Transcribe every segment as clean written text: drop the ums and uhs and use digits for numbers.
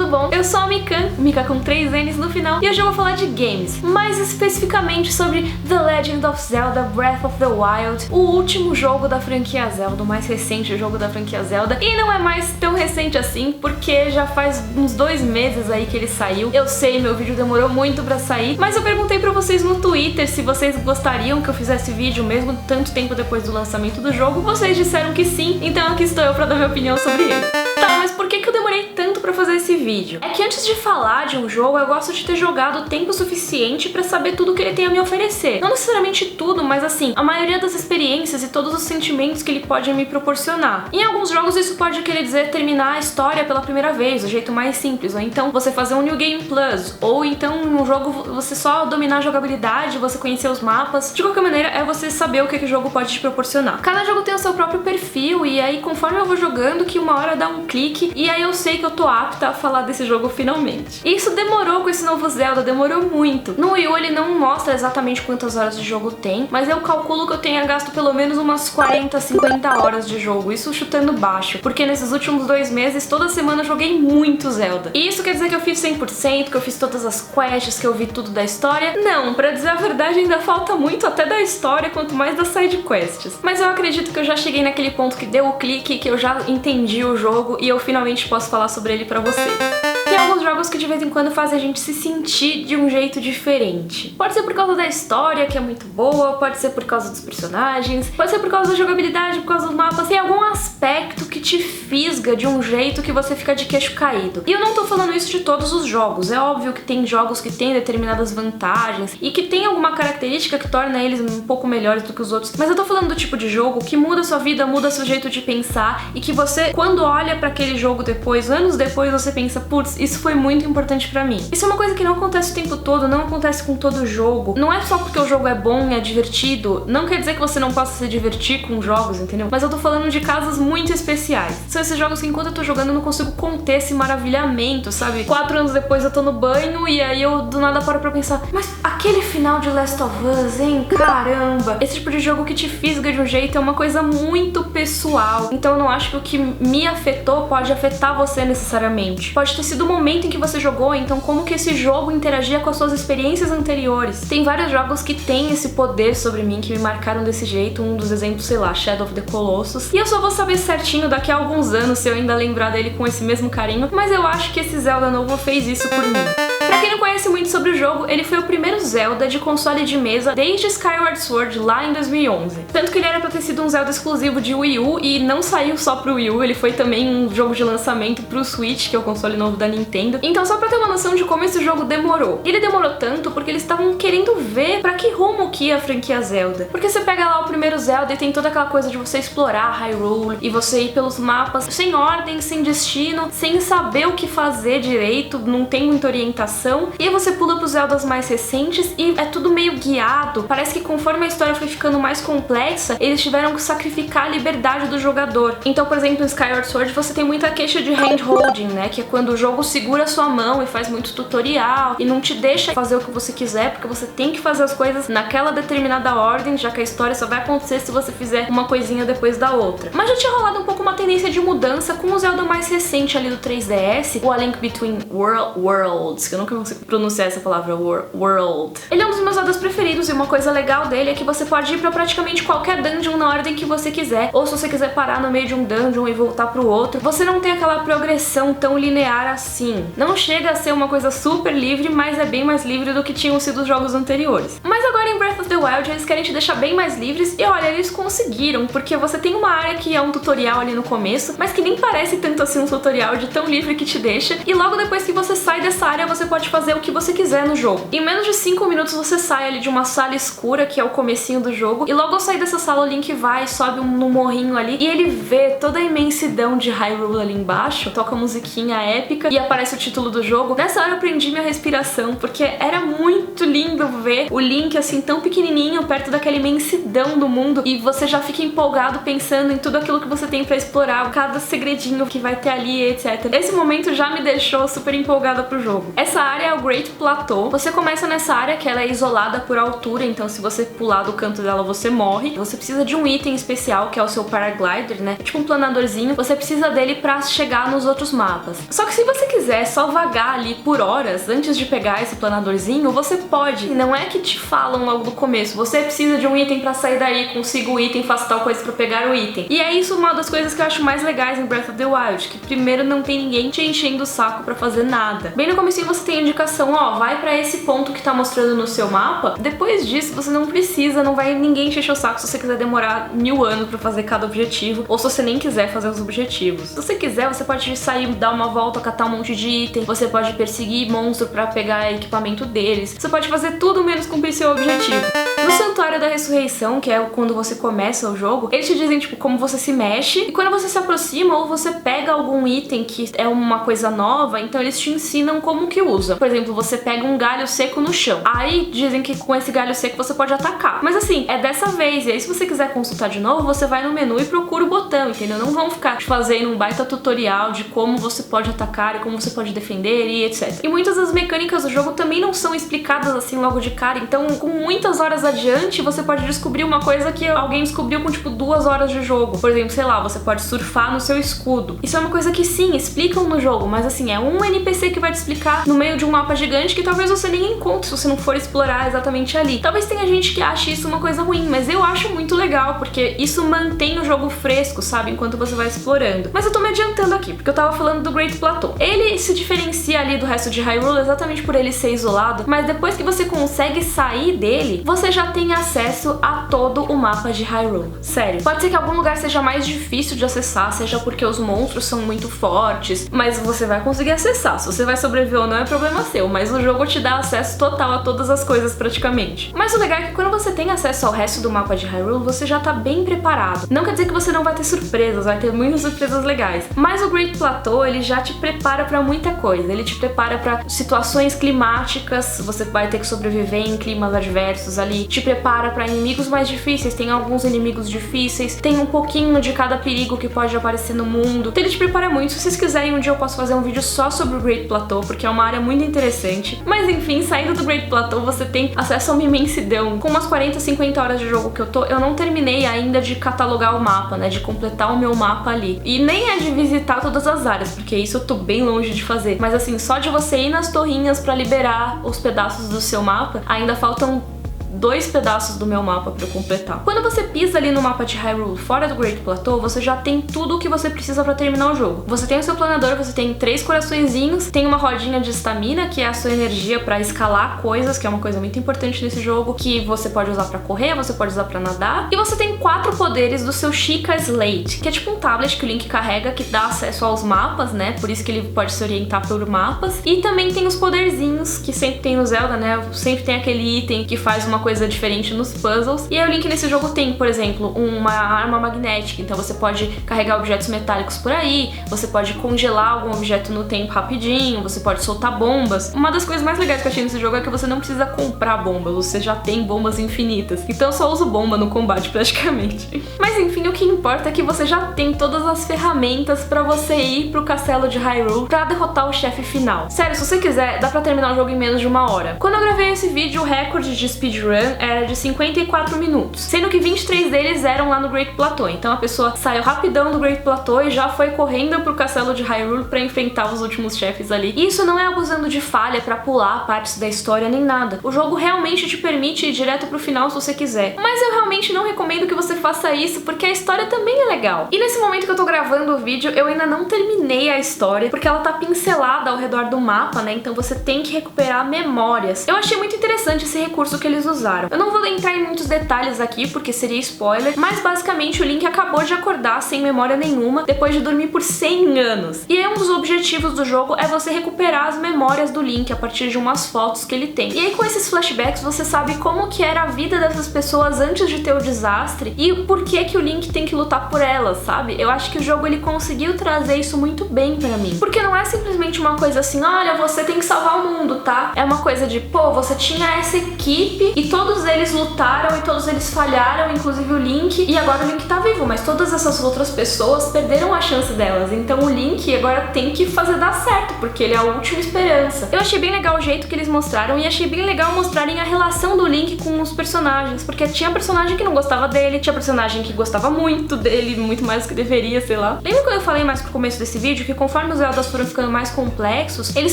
bom? Eu sou a Mikan, Mika com 3 N's no final, e hoje eu vou falar de games, mais especificamente sobre The Legend of Zelda Breath of the Wild, o último jogo da franquia Zelda, o mais recente jogo da franquia Zelda, e não é mais tão recente assim, porque já faz uns 2 meses aí que ele saiu. Eu sei, meu vídeo demorou muito pra sair, mas eu perguntei pra vocês no Twitter se vocês gostariam que eu fizesse vídeo mesmo tanto tempo depois do lançamento do jogo. Vocês disseram que sim, então aqui estou eu pra dar minha opinião sobre ele. Tá, mas por que eu demorei tanto pra fazer esse vídeo? É que antes de falar de um jogo, eu gosto de ter jogado o tempo suficiente pra saber tudo que ele tem a me oferecer. Não necessariamente tudo, mas assim, a maioria das experiências e todos os sentimentos que ele pode me proporcionar. Em alguns jogos isso pode querer dizer terminar a história pela primeira vez, o jeito mais simples, ou então você fazer um New Game Plus, ou então num jogo você só dominar a jogabilidade, você conhecer os mapas. De qualquer maneira, é você saber o que o jogo pode te proporcionar. Cada jogo tem o seu próprio perfil, e aí conforme eu vou jogando, que uma hora dá um clique, e aí eu sei que eu tô apta a falar desse jogo finalmente. E isso demorou com esse novo Zelda, demorou muito. No Wii U ele não mostra exatamente quantas horas de jogo tem, mas eu calculo que eu tenha gasto pelo menos umas 40, 50 horas de jogo, isso chutando baixo, porque nesses últimos 2 meses, toda semana eu joguei muito Zelda. E isso quer dizer que eu fiz 100%, que eu fiz todas as quests, que eu vi tudo da história? Não, pra dizer a verdade ainda falta muito até da história, quanto mais das side quests. Mas eu acredito que eu já cheguei naquele ponto que deu o clique, que eu já entendi o jogo e eu finalmente posso falar sobre ele pra vocês. Tem alguns jogos que de vez em quando fazem a gente se sentir de um jeito diferente. Pode ser por causa da história, que é muito boa, pode ser por causa dos personagens, pode ser por causa da jogabilidade, por causa dos mapas. Tem algum aspecto que te fisga de um jeito que você fica de queixo caído. E eu não tô falando isso de todos os jogos. É óbvio que tem jogos que têm determinadas vantagens e que tem alguma característica que torna eles um pouco melhores do que os outros. Mas eu tô falando do tipo de jogo que muda sua vida, muda seu jeito de pensar e que você, quando olha pra aquele jogo depois, anos depois, você pensa, putz, isso foi muito importante pra mim. Isso é uma coisa que não acontece o tempo todo, não acontece com todo jogo. Não é só porque o jogo é bom e é divertido, não quer dizer que você não possa se divertir com jogos, entendeu? Mas eu tô falando de casos muito especiais. São esses jogos que enquanto eu tô jogando eu não consigo conter esse maravilhamento, sabe? 4 anos depois eu tô no banho e aí eu do nada paro pra pensar, mas aquele final de Last of Us, hein? Caramba! Esse tipo de jogo que te fisga de um jeito é uma coisa muito pessoal. Então eu não acho que o que me afetou pode afetar você necessariamente. Pode ter sido o momento em que você jogou, então como que esse jogo interagia com as suas experiências anteriores. Tem vários jogos que têm esse poder sobre mim, que me marcaram desse jeito. Um dos exemplos, sei lá, Shadow of the Colossus. E eu só vou saber certinho daqui a alguns anos se eu ainda lembrar dele com esse mesmo carinho, mas eu acho que esse Zelda novo fez isso por mim. Pra quem não conhece muito sobre o jogo, ele foi o primeiro Zelda de console de mesa desde Skyward Sword lá em 2011. Tanto que ele era pra ter sido um Zelda exclusivo de Wii U e não saiu só pro Wii U, ele foi também um jogo de lançamento pro Switch, que é o console novo da Nintendo. Então só pra ter uma noção de como esse jogo demorou. Ele demorou tanto porque eles estavam querendo ver pra que rumo que ia a franquia Zelda. Porque você pega lá o primeiro Zelda e tem toda aquela coisa de você explorar Hyrule e você ir pelos mapas sem ordem, sem destino, sem saber o que fazer direito, não tem muita orientação. E aí você pula pros Zeldas mais recentes e é tudo meio guiado. Parece que conforme a história foi ficando mais complexa, eles tiveram que sacrificar a liberdade do jogador. Então, por exemplo, em Skyward Sword você tem muita queixa de hand-holding, né? Que é quando o jogo segura a sua mão e faz muito tutorial e não te deixa fazer o que você quiser, porque você tem que fazer as coisas naquela determinada ordem, já que a história só vai acontecer se você fizer uma coisinha depois da outra. Mas já tinha rolado um pouco uma tendência de mudança com o Zelda mais recente ali do 3DS, o A Link Between Worlds, que eu nunca consigo pronunciar essa palavra, world. Ele é um dos meus Zeldas preferidos e uma coisa legal dele é que você pode ir pra praticamente qualquer dungeon na ordem que você quiser, ou se você quiser parar no meio de um dungeon e voltar pro outro, você não tem aquela progressão tão linear assim. Não chega a ser uma coisa super livre, mas é bem mais livre do que tinham sido os jogos anteriores. Mas agora em Breath of the Wild eles querem te deixar bem mais livres e olha, eles conseguiram, porque você tem uma área que é um tutorial ali no começo, mas que nem parece tanto assim um tutorial de tão livre que te deixa, e logo depois que você sai dessa área você pode fazer o que você quiser no jogo. Em menos de 5 minutos você sai ali de uma sala escura, que é o comecinho do jogo, e logo ao sair dessa sala o Link vai, sobe no morrinho ali, e ele vê toda a imensidão de Hyrule ali embaixo, toca a musiquinha épica e aparece o título do jogo. Nessa hora eu prendi minha respiração, porque era muito lindo ver o Link assim tão pequenininho perto daquela imensidão do mundo, e você já fica empolgado pensando em tudo aquilo que você tem pra explorar, cada segredinho que vai ter ali, etc. Esse momento já me deixou super empolgada pro jogo. Essa área é o Great Plateau. Você começa nessa área que ela é isolada por altura, então se você pular do canto dela você morre. Você precisa de um item especial que é o seu paraglider, né? Tipo um planadorzinho. Você precisa dele pra chegar nos outros mapas. Só que se você quiser só vagar ali por horas antes de pegar esse planadorzinho, você pode. E não é que te falam logo do começo, você precisa de um item pra sair daí, consiga o item, faça tal coisa pra pegar o item. E é isso uma das coisas que eu acho mais legais em Breath of the Wild, que primeiro não tem ninguém te enchendo o saco pra fazer nada. Bem no comecinho você tem a indicação, ó, vai pra esse ponto que tá mostrando no seu mapa. Depois disso você não precisa, não vai ninguém te encher o saco se você quiser demorar 1000 anos pra fazer cada objetivo, ou se você nem quiser fazer os objetivos. Se você quiser, você pode sair, dar uma volta, catar um monte de item, você pode perseguir monstro pra pegar equipamento deles, você pode fazer tudo menos cumprir seu objetivo. No Santuário da Ressurreição, que é quando você começa o jogo, eles te dizem, tipo, como você se mexe, e quando você se aproxima ou você pega algum item que é uma coisa nova, então eles te ensinam como que usa. Por exemplo, você pega um galho seco no chão. Aí dizem que com esse galho seco você pode atacar. Mas assim, é dessa vez, e aí se você quiser consultar de novo, você vai no menu e procura o botão, entendeu? Não vão ficar te fazendo um baita tutorial de como você pode atacar e como você pode defender e etc. E muitas das mecânicas do jogo também não são explicadas assim logo de cara, então com muitas horas adiante você pode descobrir uma coisa que alguém descobriu com tipo 2 horas de jogo. Por exemplo, sei lá, você pode surfar no seu escudo. Isso é uma coisa que sim, explicam no jogo, mas assim, é um NPC que vai te explicar no meio de um mapa gigante que talvez você nem encontre se você não for explorar exatamente ali. Talvez tenha gente que ache isso uma coisa ruim, mas eu acho muito legal, porque isso mantém o jogo fresco, sabe, enquanto você vai explorando. Mas eu tô me adiantando aqui, porque eu tava falando do Great Plateau. Ele se diferencia ali do resto de Hyrule exatamente por ele ser isolado, mas depois que você consegue sair dele, você já tem acesso a todo o mapa de Hyrule. Sério. Pode ser que algum lugar seja mais difícil de acessar, seja porque os monstros são muito fortes, mas você vai conseguir acessar. Se você vai sobreviver ou não é problema seu, mas o jogo te dá acesso total a todas as coisas praticamente. Mas o legal é que quando você tem acesso ao resto do mapa de Hyrule, você já tá bem preparado. Não quer dizer que você não vai ter surpresas, vai ter muitas surpresas legais. Mas o Great Plateau, ele já te prepara pra muita coisa. Ele te prepara pra situações climáticas, você vai ter que sobreviver em climas adversos ali. Te prepara pra inimigos mais difíceis, tem alguns inimigos difíceis, tem um pouquinho de cada perigo que pode aparecer no mundo. Então ele te prepara muito. Se vocês quiserem, um dia eu posso fazer um vídeo só sobre o Great Plateau, porque é uma área muito interessante. Mas enfim, saindo do Great Plateau, você tem acesso a uma imensidão. Com umas 40, 50 horas de jogo que eu não terminei ainda de catalogar o mapa, né, de completar o meu mapa ali. E nem é de visitar todas as áreas, porque isso eu tô bem longe de fazer. Mas assim, só de você ir nas torrinhas pra liberar os pedaços do seu mapa, ainda faltam 2 pedaços do meu mapa pra eu completar. Quando você pisa ali no mapa de Hyrule fora do Great Plateau, você já tem tudo o que você precisa pra terminar o jogo. Você tem o seu planador, você tem 3 coraçõezinhos, tem uma rodinha de estamina, que é a sua energia pra escalar coisas, que é uma coisa muito importante nesse jogo, que você pode usar pra correr, você pode usar pra nadar. E você tem 4 poderes do seu Sheikah Slate, que é tipo um tablet que o Link carrega, que dá acesso aos mapas, né? Por isso que ele pode se orientar por mapas. E também tem os poderzinhos, que sempre tem no Zelda, né? Sempre tem aquele item que faz uma coisa diferente nos puzzles. E aí o Link nesse jogo tem, por exemplo, uma arma magnética, então você pode carregar objetos metálicos por aí, você pode congelar algum objeto no tempo rapidinho, você pode soltar bombas. Uma das coisas mais legais que eu achei nesse jogo é que você não precisa comprar bombas, você já tem bombas infinitas. Então eu só uso bomba no combate praticamente. Mas enfim, o que importa é que você já tem todas as ferramentas pra você ir pro castelo de Hyrule pra derrotar o chefe final. Sério, se você quiser, dá pra terminar o jogo em menos de 1 hora. Quando eu gravei esse vídeo, o recorde de speedrun era de 54 minutos, sendo que 23 deles eram lá no Great Plateau. Então a pessoa saiu rapidão do Great Plateau e já foi correndo pro castelo de Hyrule pra enfrentar os últimos chefes ali. E isso não é abusando de falha pra pular partes da história nem nada. O jogo realmente te permite ir direto pro final se você quiser. Mas eu realmente não recomendo que você faça isso, porque a história também é legal. E nesse momento que eu tô gravando o vídeo, eu ainda não terminei a história, porque ela tá pincelada ao redor do mapa, né? Então você tem que recuperar memórias. Eu achei muito interessante esse recurso que eles usaram. Eu não vou entrar em muitos detalhes aqui, porque seria spoiler, mas basicamente o Link acabou de acordar sem memória nenhuma, depois de dormir por 100 anos. E aí um dos objetivos do jogo é você recuperar as memórias do Link a partir de umas fotos que ele tem. E aí com esses flashbacks você sabe como que era a vida dessas pessoas antes de ter o desastre e o porquê que o Link tem que lutar por elas, sabe? Eu acho que o jogo ele conseguiu trazer isso muito bem pra mim. Porque não é simplesmente uma coisa assim, olha, você tem que salvar o mundo, tá? É uma coisa de, pô, você tinha essa equipe e todo todos eles lutaram e todos eles falharam, inclusive o Link, e agora o Link tá vivo, mas todas essas outras pessoas perderam a chance delas. Então o Link agora tem que fazer dar certo, porque ele é a última esperança. Eu achei bem legal o jeito que eles mostraram e achei bem legal mostrarem a relação do Link com os personagens, porque tinha personagem que não gostava dele, tinha personagem que gostava muito dele, muito mais do que deveria, sei lá. Lembra quando eu falei mais pro começo desse vídeo que conforme os Zeldas foram ficando mais complexos, eles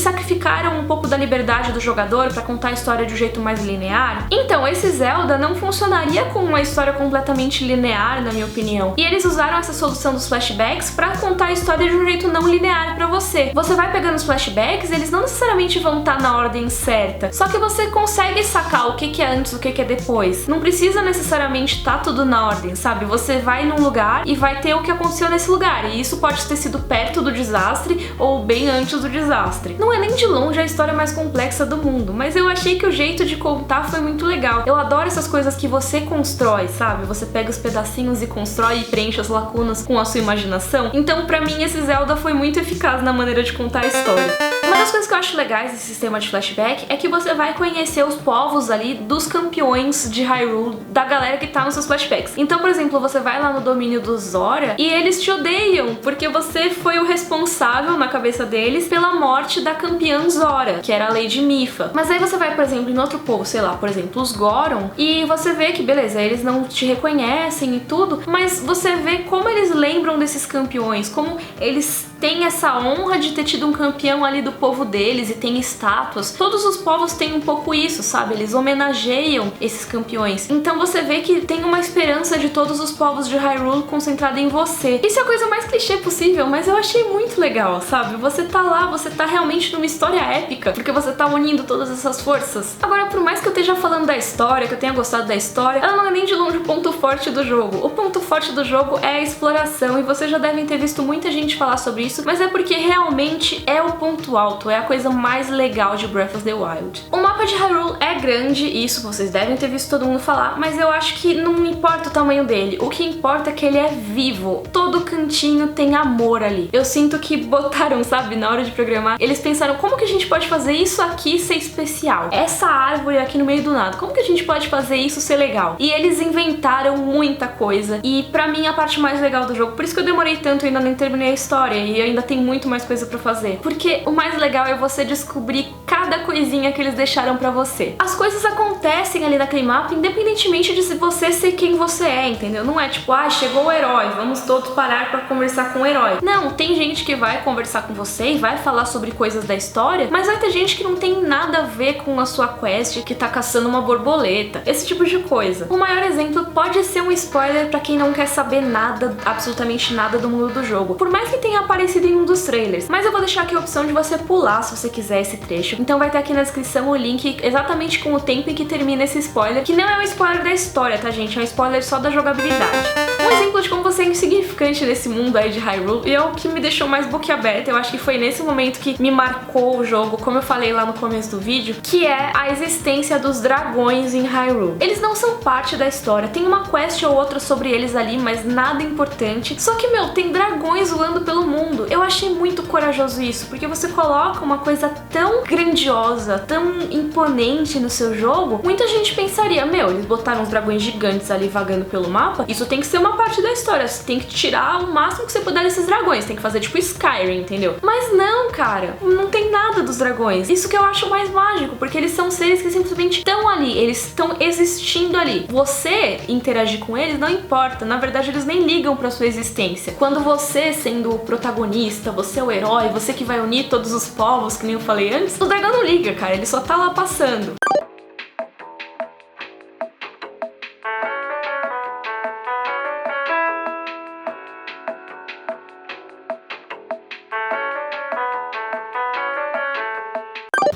sacrificaram um pouco da liberdade do jogador pra contar a história de um jeito mais linear? Então, esse Zelda não funcionaria com uma história completamente linear, na minha opinião. E eles usaram essa solução dos flashbacks pra contar a história de um jeito não linear pra você. Você vai pegando os flashbacks, eles não necessariamente vão estar na ordem certa, só que você consegue sacar o que é antes, o que é depois. Não precisa necessariamente estar tudo na ordem, sabe? Você vai num lugar e vai ter o que aconteceu nesse lugar, e isso pode ter sido perto do desastre ou bem antes do desastre. Não é nem de longe a história mais complexa do mundo, mas eu achei que o jeito de contar foi muito legal. Eu adoro essas coisas que você constrói, sabe? Você pega os pedacinhos e constrói e preenche as lacunas com a sua imaginação. Então, pra mim, esse Zelda foi muito eficaz na maneira de contar a história. Uma das coisas que eu acho legais desse sistema de flashback é que você vai conhecer os povos ali dos campeões de Hyrule, da galera que tá nos seus flashbacks. Então, por exemplo, você vai lá no domínio do Zora e eles te odeiam, porque você foi o responsável, na cabeça deles, pela morte da campeã Zora, que era a Lady Mipha. Mas aí você vai, por exemplo, em outro povo, sei lá, por exemplo, os Goron, e você vê que, beleza, eles não te reconhecem e tudo, mas você vê como eles lembram desses campeões, como eles têm essa honra de ter tido um campeão ali do povo deles e tem estátuas. Todos os povos têm um pouco isso, sabe? Eles homenageiam esses campeões. Então você vê que tem uma esperança de todos os povos de Hyrule concentrada em você. Isso é a coisa mais clichê possível, mas eu achei muito legal, sabe? Você tá lá, você tá realmente numa história épica, porque você tá unindo todas essas forças. Agora, por mais que eu esteja falando da história, que eu tenha gostado da história, ela não é nem de longe o ponto forte do jogo. O ponto forte do jogo é a exploração, e vocês já devem ter visto muita gente falar sobre isso, mas é porque realmente é o ponto alto, é a coisa mais legal de Breath of the Wild. O mapa de Hyrule é grande, isso vocês devem ter visto todo mundo falar, mas eu acho que não importa o tamanho dele, o que importa é que ele é vivo. Todo cantinho tem amor ali. Eu sinto que botaram, sabe, na hora de programar, eles pensaram como que a gente pode fazer isso aqui ser especial? Essa árvore aqui no meio do nada, como que a gente pode fazer isso ser legal? E eles inventaram muita coisa, e pra mim a parte mais legal do jogo, por isso que eu demorei tanto e ainda nem terminei a história, e ainda tem muito mais coisa pra fazer, porque o mais legal é você descobrir cada coisinha que eles deixaram pra você. As coisas acontecem ali naquele mapa independentemente de se você ser quem você é, entendeu? Não é tipo, ah, chegou o herói, vamos todos parar pra conversar com o herói. Não, tem gente que vai conversar com você e vai falar sobre coisas da história, mas vai ter gente que não tem nada a ver com a sua quest, que tá caçando uma borboleta, esse tipo de coisa. O maior exemplo pode ser um spoiler pra quem não quer saber nada, absolutamente nada do mundo do jogo, por mais que tenha aparecido em um dos trailers, mas eu vou deixar aqui a opção de você pular se você quiser esse trecho. Então vai ter aqui na descrição o link exatamente com o tempo em que termina esse spoiler, que não é um spoiler da história, tá, gente? É um spoiler só da jogabilidade. Um exemplo de como você é insignificante nesse mundo aí de Hyrule, e é o que me deixou mais boquiaberta, eu acho que foi nesse momento que me marcou o jogo, como eu falei lá no começo do vídeo, que é a existência dos dragões em Hyrule. Eles não são parte da história, tem uma quest ou outra sobre eles ali, mas nada importante. Só que, meu, tem dragões voando pelo mundo. Eu achei muito corajoso isso, porque você coloca uma coisa tão grandiosa, tão imponente no seu jogo, muita gente pensaria, meu, eles botaram uns dragões gigantes ali vagando pelo mapa, isso tem que ser uma parte da história, você tem que tirar o máximo que você puder desses dragões, tem que fazer tipo Skyrim, entendeu? Mas não, cara, não tem nada dos dragões. Isso que eu acho mais mágico, porque eles são seres que simplesmente estão ali, eles estão existindo ali. Você interagir com eles não importa, na verdade eles nem ligam pra sua existência. Quando você, sendo o protagonista, você é o herói, você que vai unir todos os povos, que nem eu falei antes, o dragão não liga, cara, ele só tá lá passando.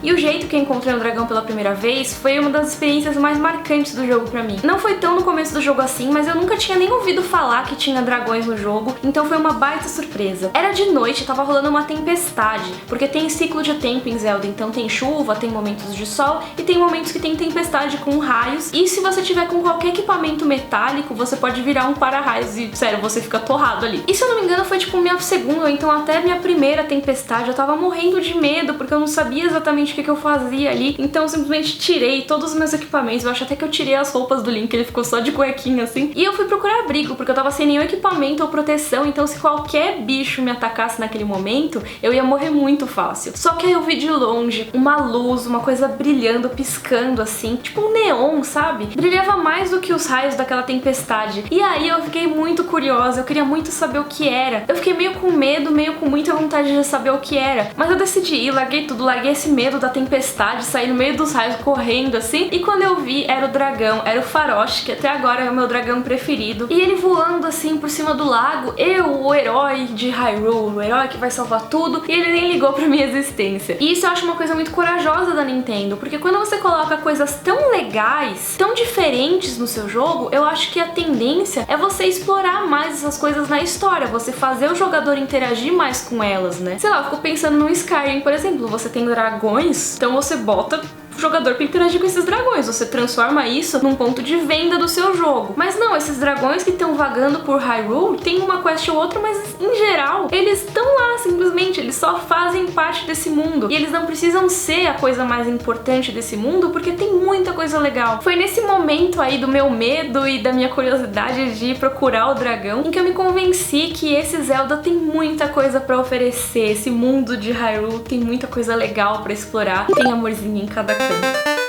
E o jeito que eu encontrei o dragão pela primeira vez foi uma das experiências mais marcantes do jogo pra mim. Não foi tão no começo do jogo assim, mas eu nunca tinha nem ouvido falar que tinha dragões no jogo, então foi uma baita surpresa. Era de noite, tava rolando uma tempestade, porque tem ciclo de tempo em Zelda, então tem chuva, tem momentos de sol e tem momentos que tem tempestade com raios, e se você tiver com qualquer equipamento metálico, você pode virar um para-raios e, sério, você fica torrado ali. E se eu não me engano foi tipo minha segunda ou então até minha primeira tempestade, eu tava morrendo de medo, porque eu não sabia exatamente exatamente o que eu fazia ali, então eu simplesmente tirei todos os meus equipamentos. Eu acho até que eu tirei as roupas do Link, ele ficou só de cuequinha assim. E eu fui procurar abrigo, porque eu tava sem nenhum equipamento ou proteção, então se qualquer bicho me atacasse naquele momento, eu ia morrer muito fácil. Só que aí eu vi de longe uma luz, uma coisa brilhando, piscando assim, tipo um neon, sabe? Brilhava mais do que os raios daquela tempestade. E aí eu fiquei muito curiosa, eu queria muito saber o que era. Eu fiquei meio com medo, meio com muita vontade de saber o que era. Mas eu decidi ir, larguei tudo, larguei esse medo da tempestade, saí no meio dos raios correndo assim. E quando eu vi, era o dragão, era o Farosh, que até agora é o meu dragão preferido. E ele voando assim por cima do lago, eu, o herói de Hyrule, o herói que vai salvar tudo, e ele nem ligou pra minha existência. E isso eu acho uma coisa muito corajosa da Nintendo, porque quando você coloca coisas tão legais, tão diferentes no seu jogo, eu acho que a tendência é você explorar mais essas coisas na história, você fazer o jogador interagir mais com elas, né? Sei lá, eu fico pensando no Skyrim, por exemplo, você tem dragões, então você bota o jogador pra interagir com esses dragões, você transforma isso num ponto de venda do seu jogo. Mas não, esses dragões que estão vagando por Hyrule tem uma quest ou outra, mas em geral eles estão lá simplesmente, eles só fazem parte desse mundo e eles não precisam ser a coisa mais importante desse mundo porque tem muita coisa legal. Foi nesse momento aí do meu medo e da minha curiosidade de procurar o dragão em que eu me convenci que esse Zelda tem muita coisa pra oferecer, esse mundo de Hyrule tem muita coisa legal pra explorar, tem amorzinho em cada canto.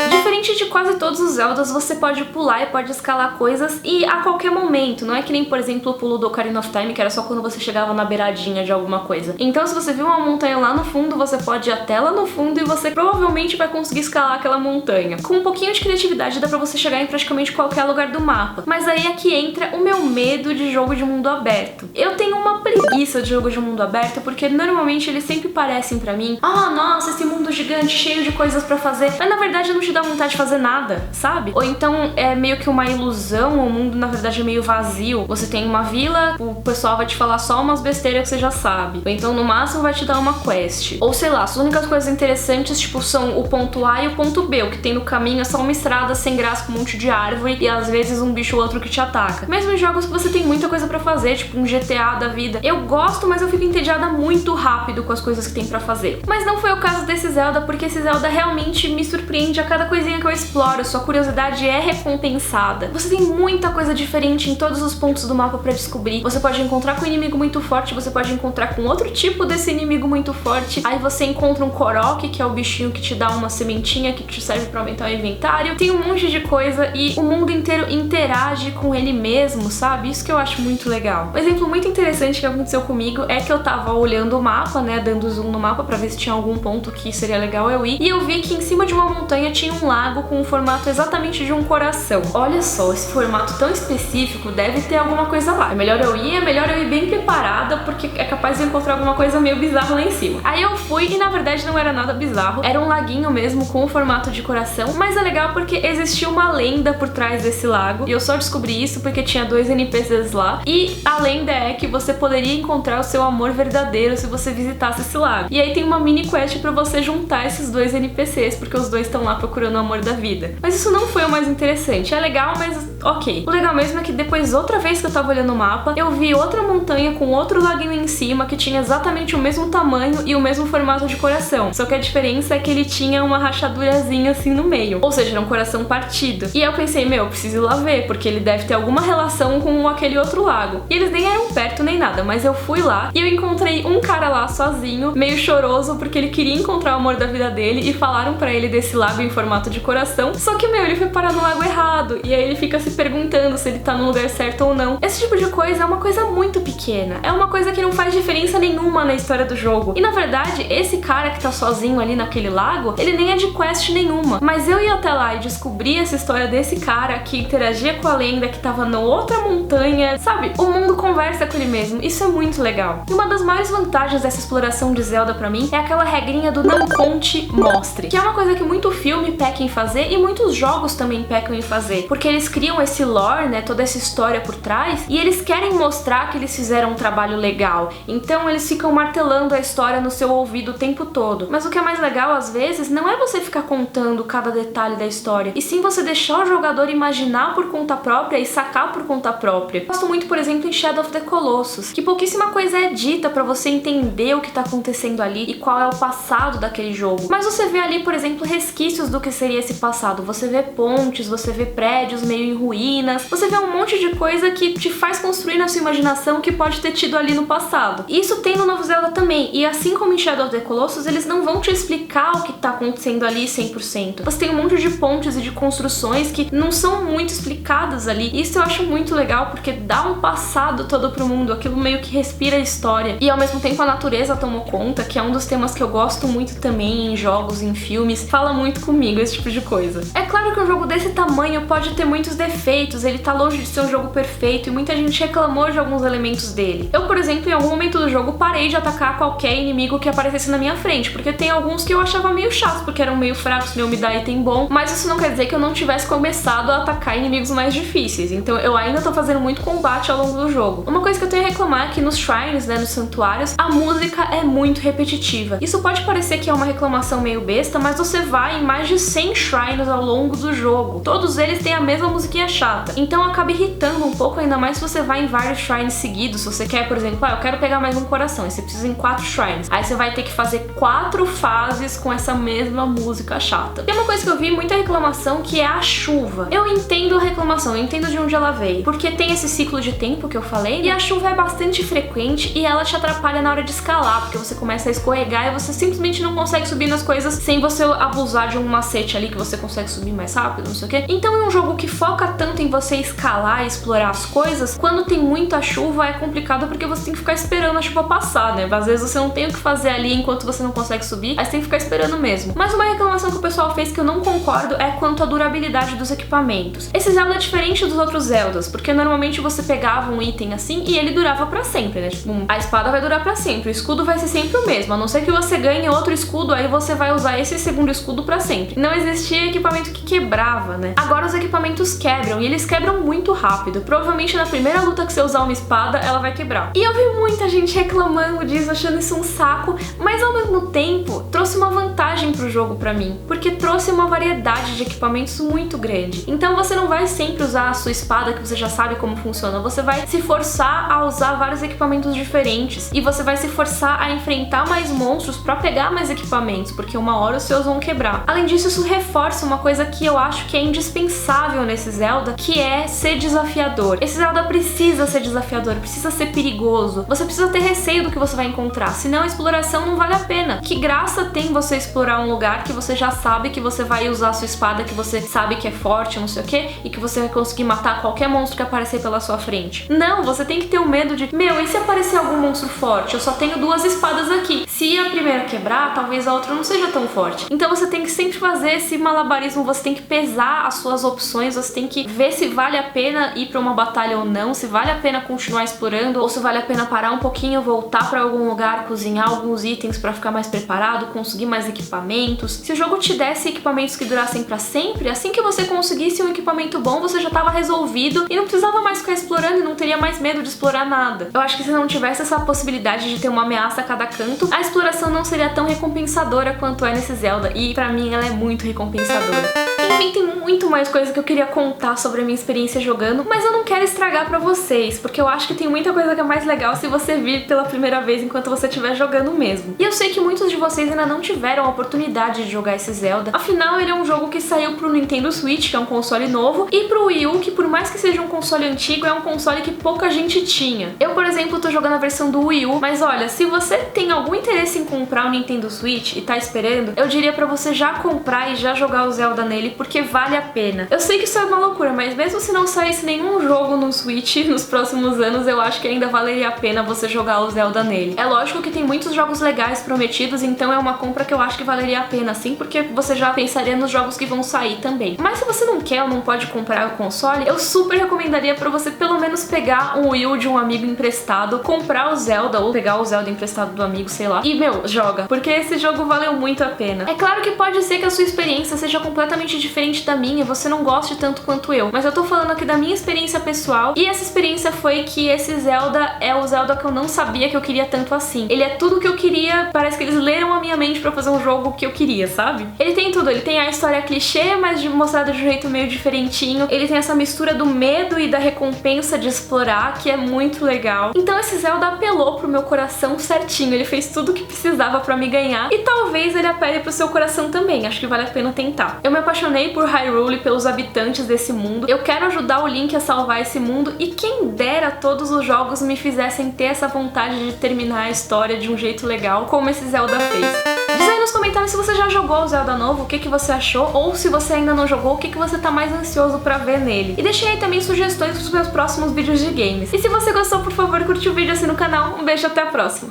Diferente de quase todos os Zeldas, você pode pular e pode escalar coisas e a qualquer momento. Não é que nem, por exemplo, o pulo do Ocarina of Time, que era só quando você chegava na beiradinha de alguma coisa. Então, se você viu uma montanha lá no fundo, você pode ir até lá no fundo e você provavelmente vai conseguir escalar aquela montanha. Com um pouquinho de criatividade, dá pra você chegar em praticamente qualquer lugar do mapa. Mas aí é que entra o meu medo de jogo de mundo aberto. Eu tenho uma preguiça de jogo de mundo aberto, porque normalmente eles sempre parecem pra mim, nossa, esse mundo gigante, cheio de coisas pra fazer, mas na verdade não te dá vontade de fazer nada, sabe? Ou então é meio que uma ilusão, o mundo na verdade é meio vazio. Você tem uma vila, o pessoal vai te falar só umas besteiras que você já sabe. Ou então no máximo vai te dar uma quest. Ou sei lá, as únicas coisas interessantes tipo são o ponto A e o ponto B. O que tem no caminho é só uma estrada sem graça com um monte de árvore e às vezes um bicho ou outro que te ataca. Mesmo em jogos que você tem muita coisa pra fazer, tipo um GTA da vida. Eu gosto, mas eu fico entediada muito rápido com as coisas que tem pra fazer. Mas não foi o caso desse Zelda, porque esse Zelda realmente me surpreende a cada coisinha que eu exploro, sua curiosidade é recompensada. Você tem muita coisa diferente em todos os pontos do mapa pra descobrir. Você pode encontrar com um inimigo muito forte, você pode encontrar com outro tipo desse inimigo muito forte. Aí você encontra um Korok, que é o bichinho que te dá uma sementinha que te serve pra aumentar o inventário. Tem um monte de coisa e o mundo inteiro interage com ele mesmo, sabe? Isso que eu acho muito legal. Um exemplo muito interessante que aconteceu comigo é que eu tava olhando o mapa, né, dando zoom no mapa pra ver se tinha algum ponto que seria legal eu ir. E eu vi que em cima de uma montanha tinha um lago com o formato exatamente de um coração. Olha só, esse formato tão específico deve ter alguma coisa lá. É melhor eu ir bem preparada, porque é capaz de encontrar alguma coisa meio bizarra lá em cima. Aí eu fui e na verdade não era nada bizarro, era um laguinho mesmo com o formato de coração, mas é legal porque existia uma lenda por trás desse lago, e eu só descobri isso porque tinha 2 NPCs lá, e a lenda é que você poderia encontrar o seu amor verdadeiro se você visitasse esse lago. E aí tem uma mini quest pra você juntar esses 2 NPCs, porque os dois estão lá procurando o amor da vida. Mas isso não foi o mais interessante. É legal, mas ok. O legal mesmo é que depois, outra vez que eu tava olhando o mapa, eu vi outra montanha com outro laguinho em cima que tinha exatamente o mesmo tamanho e o mesmo formato de coração. Só que a diferença é que ele tinha uma rachadurazinha assim no meio. Ou seja, era um coração partido. E aí eu pensei, meu, eu preciso ir lá ver, porque ele deve ter alguma relação com aquele outro lago. E eles nem eram perto nem nada, mas eu fui lá e eu encontrei um cara lá sozinho, meio choroso, porque ele queria encontrar o amor da vida dele e falaram pra ele desse lago em formato de coração. Só que, meu, ele foi parar no lago errado. E aí ele fica se perguntando se ele tá no lugar certo ou não. Esse tipo de coisa é uma coisa muito pequena. É uma coisa que não faz diferença nenhuma na história do jogo. E na verdade, esse cara que tá sozinho ali naquele lago, ele nem é de quest nenhuma. Mas eu ia até lá e descobrir essa história desse cara que interagia com a lenda, que tava na outra montanha. Sabe? O mundo conversa com ele mesmo. Isso é muito legal. E uma das maiores vantagens dessa exploração de Zelda pra mim é aquela regrinha do não conte, mostre. Que é uma coisa que muito filme peca em fazer e muitos jogos também pecam em fazer, porque eles criam esse lore, né, toda essa história por trás, e eles querem mostrar que eles fizeram um trabalho legal, então eles ficam martelando a história no seu ouvido o tempo todo. Mas o que é mais legal às vezes não é você ficar contando cada detalhe da história, e sim você deixar o jogador imaginar por conta própria e sacar por conta própria. Eu gosto muito, por exemplo, em Shadow of the Colossus, que que pouquíssima coisa é dita pra você entender o que tá acontecendo ali e qual é o passado daquele jogo. Mas você vê ali, por exemplo, resquícios do que seria esse passado. Você vê pontes, você vê prédios meio em ruínas, você vê um monte de coisa que te faz construir na sua imaginação o que pode ter tido ali no passado. E isso tem no novo Zelda também, e assim como em Shadow of the Colossus, eles não vão te explicar o que tá acontecendo ali 100%. Você tem um monte de pontes e de construções que não são muito explicadas ali. Isso eu acho muito legal, porque dá um passado todo pro mundo, aquilo meio que respira a história. E ao mesmo tempo a natureza tomou conta, que é um dos temas que eu gosto muito também em jogos, em filmes. Fala muito comigo esse tipo de coisa. É claro que um jogo desse tamanho pode ter muitos defeitos, ele tá longe de ser um jogo perfeito e muita gente reclamou de alguns elementos dele. Eu, por exemplo, em algum momento do jogo parei de atacar qualquer inimigo que aparecesse na minha frente, porque tem alguns que eu achava meio chato, porque eram meio fracos, não me dar item bom, mas isso não quer dizer que eu não tivesse começado a atacar inimigos mais difíceis, então eu ainda tô fazendo muito combate ao longo do jogo. Uma coisa que eu tenho a reclamar é que nos shrines, né, nos santuários, a música é muito repetitiva. Isso pode parecer que é uma reclamação meio besta, mas você vai em mais de 100 shrines ao longo do jogo. Todos eles têm a mesma musiquinha chata, então acaba irritando um pouco, ainda mais se você vai em vários shrines seguidos. Se você quer, por exemplo, eu quero pegar mais um coração, e você precisa em 4 shrines, aí você vai ter que fazer 4 fases com essa mesma música chata. Tem uma coisa que eu vi muita reclamação, que é a chuva. Eu entendo a reclamação, eu entendo de onde ela veio, porque tem esse ciclo de tempo que eu falei, e a chuva é bastante frequente e ela te atrapalha na hora de escalar, porque você começa a escorregar e você simplesmente não consegue subir nas coisas sem você abusar de um macete ali que você consegue subir mais rápido, não sei o que. Então em um jogo que foca tanto em você escalar e explorar as coisas, quando tem muita chuva é complicado porque você tem que ficar esperando a chuva passar, né? Às vezes você não tem o que fazer ali enquanto você não consegue subir, aí você tem que ficar esperando mesmo. Mas uma reclamação que o pessoal fez que eu não concordo é quanto à durabilidade dos equipamentos. Esse Zelda é diferente dos outros Zeldas, porque normalmente você pegava um item assim e ele durava pra sempre, né? Tipo, a espada vai durar pra sempre, o escudo vai ser sempre o mesmo, a não ser que você ganhe outro escudo, aí você vai usar esse segundo escudo pra sempre. Não existia equipamento que quebrava, né? Agora os equipamentos quebram, e eles quebram muito rápido. Provavelmente na primeira luta que você usar uma espada, ela vai quebrar. E eu vi muita gente reclamando disso, achando isso um saco, mas ao mesmo tempo trouxe uma vantagem pro jogo pra mim, porque trouxe uma variedade de equipamentos muito grande. Então você não vai sempre usar a sua espada, que você já sabe como funciona, você vai se forçar a usar vários equipamentos diferentes, e você vai se forçar a enfrentar mais monstros pra pegar mais equipamentos, porque uma hora os seus vão quebrar. Além disso, isso reforça uma coisa que eu acho que é indispensável nesse Zelda, que é ser desafiador. Esse Zelda precisa ser desafiador, precisa ser perigoso. Você precisa ter receio do que você vai encontrar, senão a exploração não vale a pena. Que graça tem você explorar um lugar que você já sabe que você vai usar a sua espada, que você sabe que é forte, não sei o que, e que você vai conseguir matar qualquer monstro que aparecer pela sua frente. Não, você tem que ter o medo de, e se aparecer algum monstro forte? Eu só tenho 2 espadas aqui. Se a primeira quebrar, talvez a outra não seja tão forte. Então você tem que sempre fazer esse malabarismo, você tem que pesar as suas opções, você tem que ver se vale a pena ir pra uma batalha ou não, se vale a pena continuar explorando, ou se vale a pena parar um pouquinho, voltar pra algum lugar, cozinhar alguns itens pra ficar mais preparado, conseguir mais equipamentos. Se o jogo te desse equipamentos que durassem pra sempre, assim que você conseguisse um equipamento bom, você já tava resolvido e não precisava mais ficar explorando e não teria mais medo de explorar nada. Eu acho que se não tivesse essa possibilidade de ter uma ameaça a cada canto, a exploração não seria tão recompensadora quanto é nesse Zelda, e pra mim ela é muito recompensadora. Enfim, tem muito mais coisa que eu queria contar sobre a minha experiência jogando, mas eu não quero estragar pra vocês, porque eu acho que tem muita coisa que é mais legal se você vir pela primeira vez enquanto você estiver jogando mesmo. E eu sei que muitos de vocês ainda não tiveram a oportunidade de jogar esse Zelda, afinal ele é um jogo que saiu pro Nintendo Switch, que é um console novo, e pro Wii U, que por mais que seja um console antigo, é um console que pouca gente tinha. Eu, por exemplo, tô jogando a versão do Wii U, mas olha, se você tem algum interesse em comprar o Nintendo Switch e tá esperando, eu diria pra você já comprar e já jogar o Zelda nele, porque vale a pena. Eu sei que isso é uma loucura, mas mesmo se não saísse nenhum jogo no Switch nos próximos anos, eu acho que ainda valeria a pena você jogar o Zelda nele. É lógico que tem muitos jogos legais prometidos, então é uma compra que eu acho que valeria a pena sim, porque você já pensaria nos jogos que vão sair também. Mas se você não quer ou não pode comprar o console, eu super recomendaria pra você pelo menos pegar um Wii U de um amigo emprestado, comprar o Zelda ou pegar o Zelda emprestado do amigo, sei lá, e joga, porque esse jogo valeu muito a pena. É claro que pode ser que a sua experiência seja completamente diferente da minha, você não goste tanto quanto eu, mas eu tô falando aqui da minha experiência pessoal, e essa experiência foi que esse Zelda é o Zelda que eu não sabia que eu queria tanto assim. Ele é tudo que eu queria, parece que eles leram a minha mente pra fazer um jogo que eu queria, sabe? Ele tem tudo, ele tem a história clichê, mas mostrada de um jeito meio diferentinho. Ele tem essa mistura do medo e da recompensa de explorar, que é muito legal. Então esse Zelda apelou pro meu coração certinho, ele fez tudo o que precisava pra me ganhar, e talvez ele apele pro seu coração também, acho que vale a pena tentar. Eu me apaixonei por Hyrule, pelos habitantes desse mundo, eu quero ajudar o Link a salvar esse mundo, e quem dera todos os jogos me fizessem ter essa vontade de terminar a história de um jeito legal, como esse Zelda fez. Diz aí nos comentários se você já jogou o Zelda novo, o que você achou, ou se você ainda não jogou, o que você tá mais ansioso pra ver nele. E deixem aí também sugestões pros meus próximos vídeos de games. E se você gostou, por favor, curte o vídeo, assina o canal. Um beijo, até a próxima!